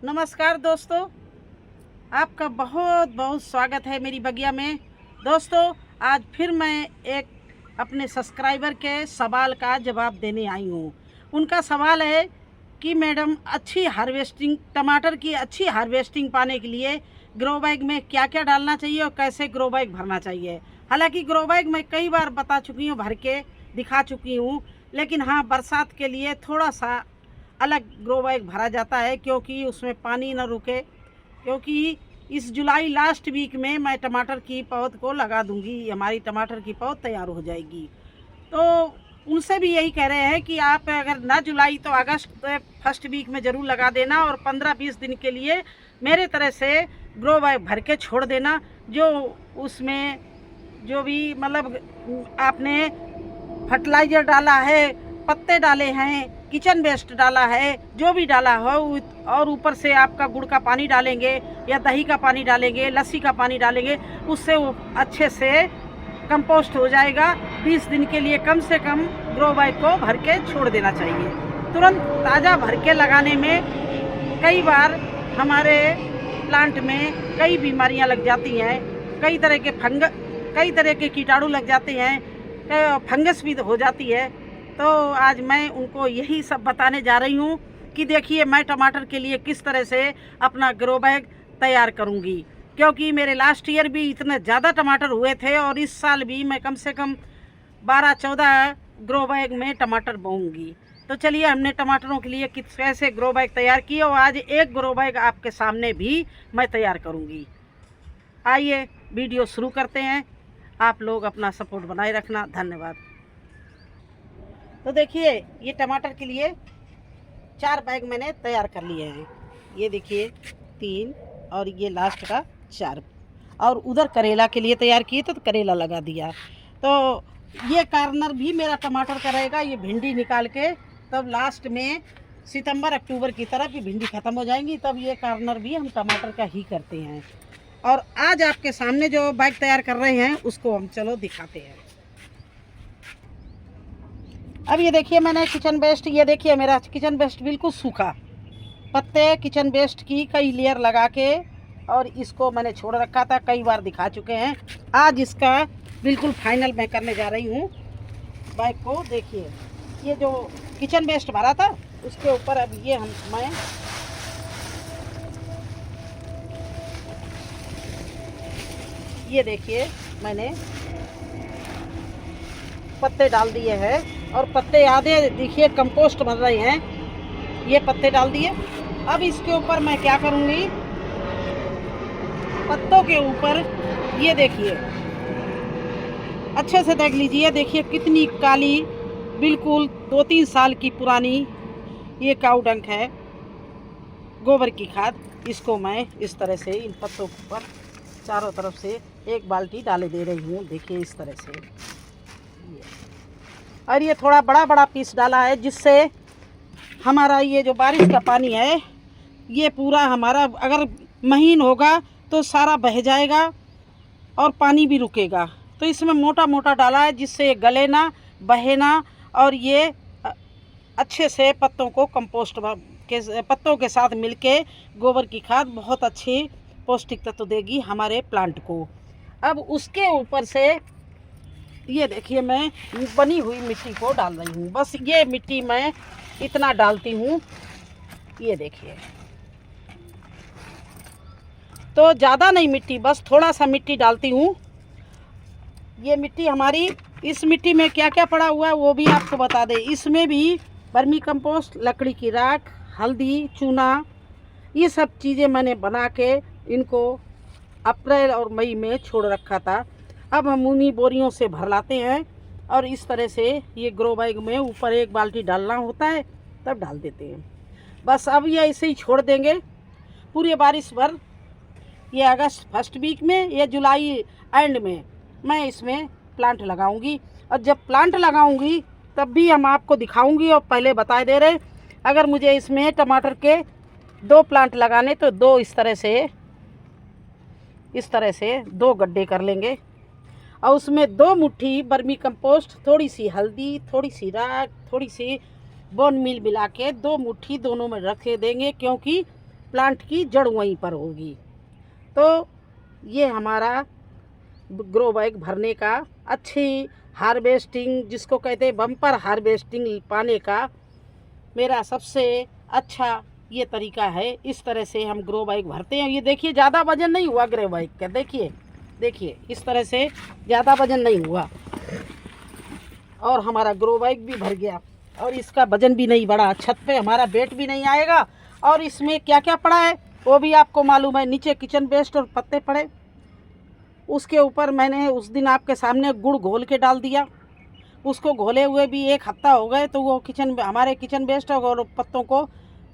नमस्कार दोस्तों, आपका बहुत बहुत स्वागत है मेरी बगिया में। दोस्तों, आज फिर मैं एक अपने सब्सक्राइबर के सवाल का जवाब देने आई हूँ। उनका सवाल है कि मैडम टमाटर की अच्छी हार्वेस्टिंग पाने के लिए ग्रो बैग में क्या क्या डालना चाहिए और कैसे ग्रो बैग भरना चाहिए। हालांकि ग्रो बैग मैं कई बार बता चुकी हूँ, भर के दिखा चुकी हूँ, लेकिन हाँ, बरसात के लिए थोड़ा सा अलग ग्रो बैग भरा जाता है क्योंकि उसमें पानी न रुके। क्योंकि इस जुलाई लास्ट वीक में मैं टमाटर की पौध को लगा दूंगी, हमारी टमाटर की पौध तैयार हो जाएगी। तो उनसे भी यही कह रहे हैं कि आप अगर ना जुलाई तो अगस्त फर्स्ट वीक में ज़रूर लगा देना और 15-20 दिन के लिए मेरे तरह से ग्रो बैग भर के छोड़ देना। जो उसमें जो भी मतलब आपने फर्टिलाइज़र डाला है, पत्ते डाले हैं, किचन वेस्ट डाला है, जो भी डाला हो, और ऊपर से आपका गुड़ का पानी डालेंगे या दही का पानी डालेंगे, लस्सी का पानी डालेंगे, उससे वो अच्छे से कंपोस्ट हो जाएगा। 20 दिन के लिए कम से कम ग्रो बैग को भर के छोड़ देना चाहिए। तुरंत ताज़ा भर के लगाने में कई बार हमारे प्लांट में कई बीमारियां लग जाती हैं, कई तरह के कीटाणु लग जाते हैं, फंगस भी हो जाती है। तो आज मैं उनको यही सब बताने जा रही हूँ कि देखिए मैं टमाटर के लिए किस तरह से अपना ग्रो बैग तैयार करूँगी। क्योंकि मेरे लास्ट ईयर भी इतने ज़्यादा टमाटर हुए थे और इस साल भी मैं कम से कम 12-14 ग्रो बैग में टमाटर बोऊँगी। तो चलिए, हमने टमाटरों के लिए कैसे ग्रो बैग तैयार किए और आज एक ग्रो बैग आपके सामने भी मैं तैयार करूँगी। आइए वीडियो शुरू करते हैं। आप लोग अपना सपोर्ट बनाए रखना। धन्यवाद। तो देखिए, ये टमाटर के लिए 4 बैग मैंने तैयार कर लिए हैं। ये देखिए 3 और ये लास्ट का 4, और उधर करेला के लिए तैयार किए तो करेला लगा दिया। तो ये कार्नर भी मेरा टमाटर का रहेगा। ये भिंडी निकाल के तब लास्ट में सितंबर-अक्टूबर की तरफ ये भिंडी ख़त्म हो जाएंगी, तब ये कार्नर भी हम टमाटर का ही करते हैं। और आज आपके सामने जो बैग तैयार कर रहे हैं उसको हम चलो दिखाते हैं। अब ये देखिए, मैंने किचन वेस्ट, ये देखिए मेरा किचन वेस्ट बिल्कुल सूखा, पत्ते किचन वेस्ट की कई लेयर लगा के और इसको मैंने छोड़ रखा था, कई बार दिखा चुके हैं। आज इसका बिल्कुल फाइनल मैं करने जा रही हूँ बैग को। देखिए, ये जो किचन वेस्ट भरा था उसके ऊपर अब ये मैं ये देखिए मैंने पत्ते डाल दिए हैं और पत्ते आधे देखिए कंपोस्ट बन रहे हैं। ये पत्ते डाल दिए। अब इसके ऊपर मैं क्या करूँगी, पत्तों के ऊपर ये देखिए, अच्छे से देख लीजिए, देखिए कितनी काली, बिल्कुल 2-3 साल की पुरानी ये काऊ डंक है, गोबर की खाद। इसको मैं इस तरह से इन पत्तों पर चारों तरफ से 1 बाल्टी डाले दे रही हूँ। देखिए इस तरह से और ये थोड़ा बड़ा बड़ा पीस डाला है, जिससे हमारा ये जो बारिश का पानी है ये पूरा हमारा अगर महीन होगा तो सारा बह जाएगा और पानी भी रुकेगा। तो इसमें मोटा मोटा डाला है जिससे ये गले ना, बहे ना, और ये अच्छे से पत्तों को कंपोस्ट पत्तों के साथ मिलके गोबर की खाद बहुत अच्छी पौष्टिक तत्व देगी हमारे प्लांट को। अब उसके ऊपर से ये देखिए मैं बनी हुई मिट्टी को डाल रही हूँ। बस ये मिट्टी मैं इतना डालती हूँ, ये देखिए, तो ज़्यादा नहीं मिट्टी, बस थोड़ा सा मिट्टी डालती हूँ। ये मिट्टी हमारी, इस मिट्टी में क्या क्या पड़ा हुआ है वो भी आपको बता दें। इसमें भी वर्मी कंपोस्ट, लकड़ी की राख, हल्दी, चूना, ये सब चीज़ें मैंने बना के इनको अप्रैल और मई में छोड़ रखा था। अब हम उन्हीं बोरियों से भर लाते हैं और इस तरह से ये ग्रो बैग में ऊपर 1 बाल्टी डालना होता है, तब डाल देते हैं। बस अब ये ऐसे ही छोड़ देंगे पूरे बारिश भर। ये अगस्त फर्स्ट वीक में या जुलाई एंड में मैं इसमें प्लांट लगाऊंगी, और जब प्लांट लगाऊंगी तब भी हम आपको दिखाऊंगी। और पहले बता दे रहे, अगर मुझे इसमें टमाटर के 2 प्लांट लगाने तो 2 इस तरह से 2 गड्ढे कर लेंगे और उसमें 2 मुट्ठी वर्मी कंपोस्ट, थोड़ी सी हल्दी, थोड़ी सी राख, थोड़ी सी बोन मील मिला के 2 मुट्ठी दोनों में रख देंगे। क्योंकि प्लांट की जड़ वहीं पर होगी। तो ये हमारा ग्रो बैग भरने का अच्छी हार्वेस्टिंग, जिसको कहते हैं बम्पर हार्वेस्टिंग पाने का मेरा सबसे अच्छा ये तरीका है। इस तरह से हम ग्रो बैग भरते हैं। ये देखिए ज़्यादा वजन नहीं हुआ ग्रो बैग का, देखिए इस तरह से ज़्यादा वजन नहीं हुआ और हमारा ग्रो बैग भी भर गया और इसका वजन भी नहीं बढ़ा। छत पे हमारा वेट भी नहीं आएगा। और इसमें क्या क्या पड़ा है वो भी आपको मालूम है। नीचे किचन वेस्ट और पत्ते पड़े, उसके ऊपर मैंने उस दिन आपके सामने गुड़ घोल के डाल दिया। उसको घोले हुए भी 1 हफ्ता हो गए, तो वो हमारे किचन वेस्ट और पत्तों को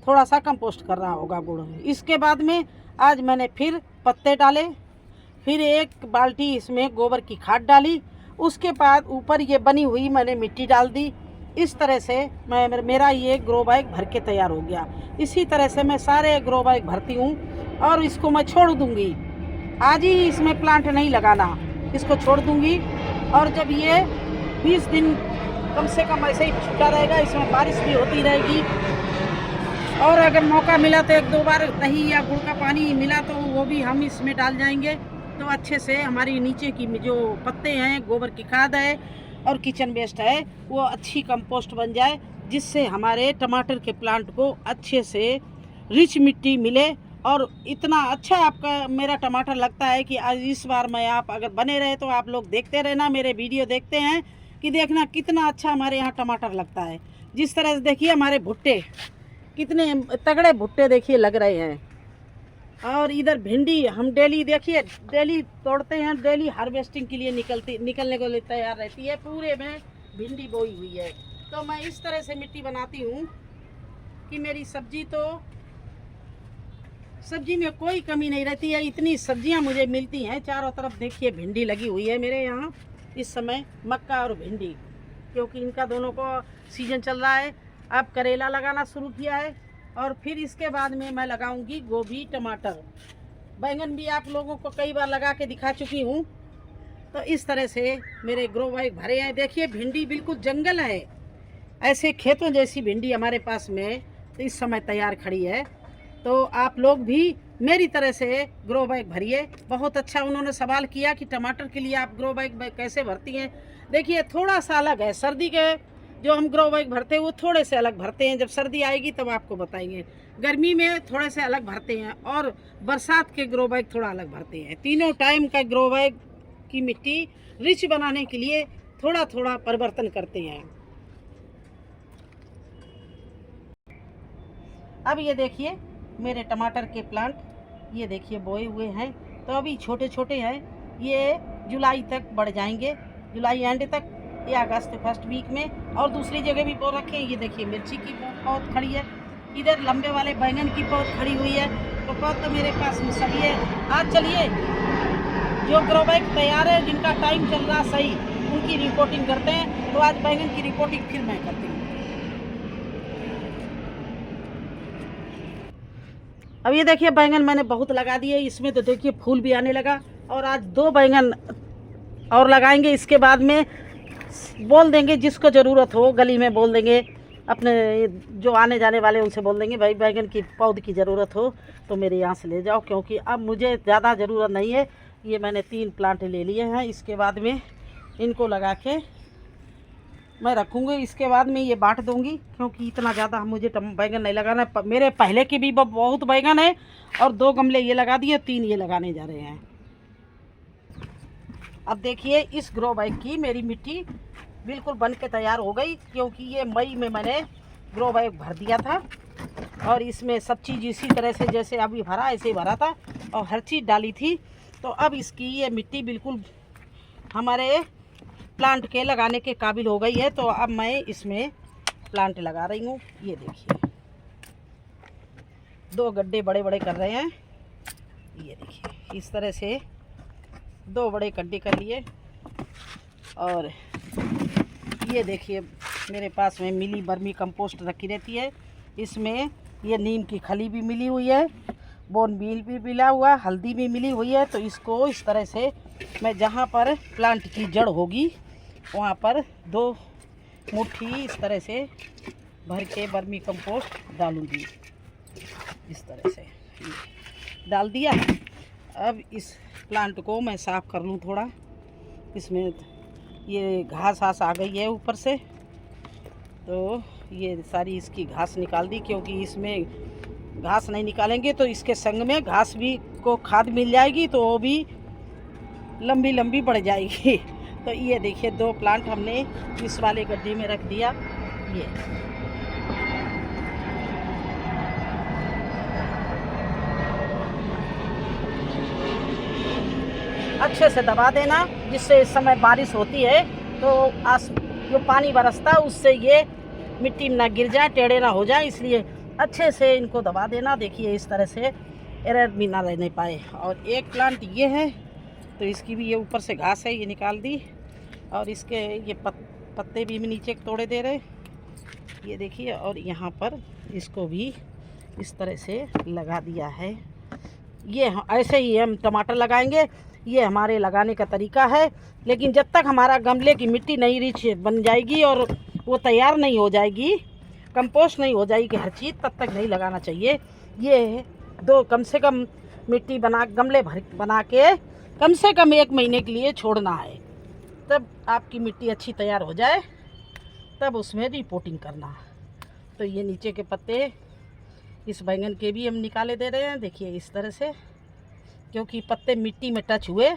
थोड़ा सा कंपोस्ट कर रहा होगा गुड़। इसके बाद में आज मैंने फिर पत्ते डाले, फिर 1 बाल्टी इसमें गोबर की खाद डाली। उसके बाद ऊपर ये बनी हुई मैंने मिट्टी डाल दी। इस तरह से मेरा ये ग्रो बैग भर के तैयार हो गया। इसी तरह से मैं सारे ग्रो बैग भरती हूँ और इसको मैं छोड़ दूँगी। आज ही इसमें प्लांट नहीं लगाना, इसको छोड़ दूँगी। और जब ये 20 दिन कम से कम ऐसे ही छूटा रहेगा, इसमें बारिश भी होती रहेगी और अगर मौका मिला तो 1-2 बार दही या गुड़ का पानी मिला तो वो भी हम इसमें डाल जाएंगे। तो अच्छे से हमारी नीचे की जो पत्ते हैं, गोबर की खाद है और किचन वेस्ट है, वो अच्छी कंपोस्ट बन जाए, जिससे हमारे टमाटर के प्लांट को अच्छे से रिच मिट्टी मिले। और इतना अच्छा आपका मेरा टमाटर लगता है कि आज इस बार मैं आप अगर बने रहे तो आप लोग देखते रहना, मेरे वीडियो देखते हैं कि देखना कितना अच्छा हमारे यहाँ टमाटर लगता है। जिस तरह से देखिए हमारे भुट्टे कितने तगड़े भुट्टे देखिए लग रहे हैं। और इधर भिंडी हम डेली तोड़ते हैं, डेली हार्वेस्टिंग के लिए निकलने को लिए तैयार रहती है। पूरे में भिंडी बोई हुई है। तो मैं इस तरह से मिट्टी बनाती हूँ कि मेरी सब्जी में कोई कमी नहीं रहती है। इतनी सब्जियां मुझे मिलती हैं चारों तरफ। देखिए भिंडी लगी हुई है मेरे यहाँ इस समय, मक्का और भिंडी, क्योंकि इनका दोनों को सीजन चल रहा है। अब करेला लगाना शुरू किया है और फिर इसके बाद में मैं लगाऊंगी गोभी, टमाटर, बैंगन भी आप लोगों को कई बार लगा के दिखा चुकी हूँ। तो इस तरह से मेरे ग्रो बैग भरे हैं। देखिए भिंडी बिल्कुल जंगल है, ऐसे खेतों जैसी भिंडी हमारे पास में तो इस समय तैयार खड़ी है। तो आप लोग भी मेरी तरह से ग्रो बैग भरिए। बहुत अच्छा उन्होंने सवाल किया कि टमाटर के लिए आप ग्रो बैग कैसे भरती हैं। देखिए थोड़ा सा अलग है, सर्दी के जो हम ग्रो बैग भरते हैं वो थोड़े से अलग भरते हैं। जब सर्दी आएगी तब आपको बताएंगे। गर्मी में थोड़े से अलग भरते हैं और बरसात के ग्रो बैग थोड़ा अलग भरते हैं। तीनों टाइम का ग्रो बैग की मिट्टी रिच बनाने के लिए थोड़ा थोड़ा परिवर्तन करते हैं। अब ये देखिए मेरे टमाटर के प्लांट, ये देखिए बोए हुए हैं। तो अभी छोटे छोटे हैं, ये जुलाई तक बढ़ जाएंगे, जुलाई एंड तक या अगस्त फर्स्ट वीक में। और दूसरी जगह भी पौध रखे हैं। ये देखिए मिर्ची की पौध खड़ी है, इधर लंबे वाले बैंगन की पौध खड़ी हुई है। तो पौध तो मेरे पास में सभी है। आज चलिए जो ग्रो बैग तैयार है, जिनका टाइम चल रहा सही, उनकी रिपोर्टिंग करते हैं। तो आज बैंगन की रिपोर्टिंग फिर मैं करती हूँ। अब ये देखिए बैंगन मैंने बहुत लगा दिए इसमें। तो देखिए फूल भी आने लगा और आज 2 बैंगन और लगाएंगे। इसके बाद में बोल देंगे जिसको ज़रूरत हो, गली में बोल देंगे, अपने जो आने जाने वाले उनसे बोल देंगे भाई बैंगन की पौध की ज़रूरत हो तो मेरे यहाँ से ले जाओ, क्योंकि अब मुझे ज़्यादा ज़रूरत नहीं है। ये मैंने 3 प्लांट ले लिए हैं। इसके बाद में इनको लगा के मैं रखूँगी। इसके बाद में ये बांट दूँगी, क्योंकि इतना ज़्यादा मुझे बैंगन नहीं लगाना है। मेरे पहले के भी बहुत बैंगन है और 2 गमले ये लगा दिए, 3 ये लगाने जा रहे हैं। अब देखिए इस ग्रो बैग की मेरी मिट्टी बिल्कुल बन के तैयार हो गई, क्योंकि ये मई में मैंने ग्रो बैग भर दिया था और इसमें सब चीज़ इसी तरह से जैसे अभी भरा ऐसे ही भरा था और हर चीज़ डाली थी। तो अब इसकी ये मिट्टी बिल्कुल हमारे प्लांट के लगाने के काबिल हो गई है। तो अब मैं इसमें प्लांट लगा रही हूँ। ये देखिए 2 गड्ढे बड़े बड़े कर रहे हैं। ये देखिए इस तरह से 2 बड़े गड्ढे कर लिए। और ये देखिए मेरे पास में मिली बर्मी कंपोस्ट रखी रहती है। इसमें ये नीम की खली भी मिली हुई है, बोन मील भी मिला हुआ, हल्दी भी मिली हुई है। तो इसको इस तरह से मैं जहाँ पर प्लांट की जड़ होगी वहाँ पर 2 मुट्ठी इस तरह से भर के बर्मी कंपोस्ट डालूँगी। इस तरह से डाल दिया। अब इस प्लांट को मैं साफ़ कर लूँ थोड़ा। इसमें ये घास आस आ गई है ऊपर से, तो ये सारी इसकी घास निकाल दी, क्योंकि इसमें घास नहीं निकालेंगे तो इसके संग में घास भी को खाद मिल जाएगी, तो वो भी लंबी लंबी बढ़ जाएगी। तो ये देखिए 2 प्लांट हमने इस वाले गड्ढे में रख दिया। ये अच्छे से दबा देना, जिससे इस समय बारिश होती है तो जो पानी बरसता है उससे ये मिट्टी में ना गिर जाए, टेढ़े ना हो जाए, इसलिए अच्छे से इनको दबा देना। देखिए इस तरह से एरर भी ना रहने पाए। और एक प्लांट ये है, तो इसकी भी ये ऊपर से घास है, ये निकाल दी। और इसके ये पत्ते भी नीचे तोड़े दे रहे, ये देखिए। और यहाँ पर इसको भी इस तरह से लगा दिया है। ये ऐसे ही हम टमाटर लगाएंगे, ये हमारे लगाने का तरीका है। लेकिन जब तक हमारा गमले की मिट्टी नहीं रिच बन जाएगी और वो तैयार नहीं हो जाएगी, कंपोस्ट नहीं हो जाएगी हर चीज़, तब तक नहीं लगाना चाहिए। ये कम से कम मिट्टी गमले भर बना के कम से कम 1 महीने के लिए छोड़ना है। तब आपकी मिट्टी अच्छी तैयार हो जाए, तब उसमें रिपोर्टिंग करना। तो ये नीचे के पत्ते इस बैंगन के भी हम निकाले दे रहे हैं, देखिए इस तरह से, क्योंकि पत्ते मिट्टी में टच हुए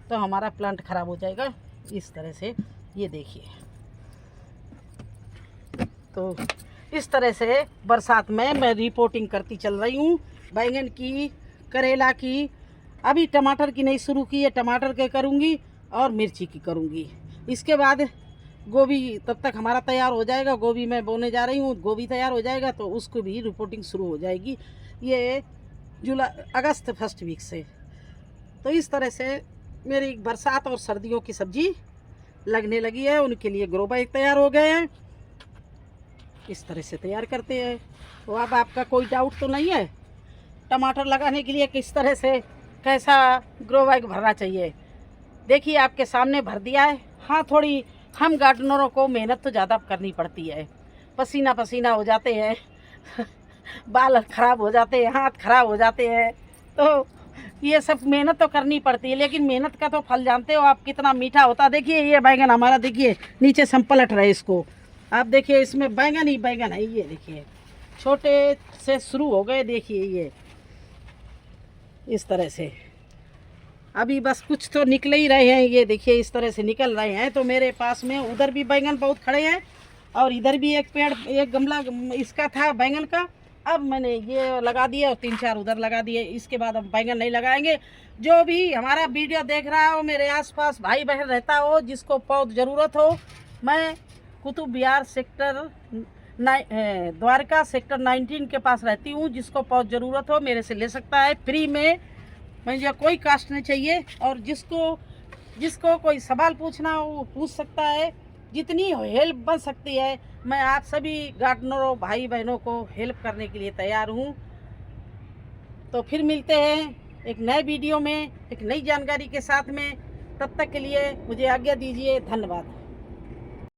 तो हमारा प्लांट ख़राब हो जाएगा। इस तरह से ये देखिए। तो इस तरह से बरसात में मैं रिपोर्टिंग करती चल रही हूँ, बैंगन की, करेला की। अभी टमाटर की नहीं शुरू की है, टमाटर के करूँगी और मिर्ची की करूँगी। इसके बाद गोभी तब तक हमारा तैयार हो जाएगा। गोभी मैं बोने जा रही हूँ, गोभी तैयार हो जाएगा तो उसको भी रिपोर्टिंग शुरू हो जाएगी, ये अगस्त फर्स्ट वीक से। तो इस तरह से मेरी बरसात और सर्दियों की सब्जी लगने लगी है। उनके लिए ग्रो बैग तैयार हो गए हैं, इस तरह से तैयार करते हैं। तो अब आपका कोई डाउट तो नहीं है टमाटर लगाने के लिए किस तरह से, कैसा ग्रो बैग भरना चाहिए? देखिए आपके सामने भर दिया है। हाँ, थोड़ी हम गार्डनरों को मेहनत तो ज़्यादा करनी पड़ती है, पसीना पसीना हो जाते हैं बाल खराब हो जाते हैं, हाथ खराब हो जाते हैं, तो ये सब मेहनत तो करनी पड़ती है। लेकिन मेहनत का तो फल जानते हो आप कितना मीठा होता है। देखिए ये बैंगन हमारा, देखिए नीचे से हम पलट रहे इसको, आप देखिए इसमें बैंगन ही बैंगन है। ये देखिए छोटे से शुरू हो गए, देखिए ये इस तरह से अभी बस कुछ तो निकल ही रहे हैं। ये देखिए इस तरह से निकल रहे हैं। तो मेरे पास में उधर भी बैंगन बहुत खड़े हैं और इधर भी एक पेड़, एक गमला इसका था बैंगन का। अब मैंने ये लगा दिया और 3-4 उधर लगा दिए। इसके बाद हम बैंगन नहीं लगाएंगे। जो भी हमारा वीडियो देख रहा हो, मेरे आसपास भाई बहन रहता हो, जिसको पौध ज़रूरत हो, मैं कुतुब विहार सेक्टर द्वारका सेक्टर 19 के पास रहती हूँ। जिसको पौध ज़रूरत हो मेरे से ले सकता है फ्री में, मुझे कोई कास्ट नहीं चाहिए। और जिसको कोई सवाल पूछना हो वो पूछ सकता है, जितनी हेल्प बन सकती है मैं आप सभी गार्डनरों भाई बहनों को हेल्प करने के लिए तैयार हूँ। तो फिर मिलते हैं एक नए वीडियो में एक नई जानकारी के साथ में। तब तक के लिए मुझे आज्ञा दीजिए, धन्यवाद।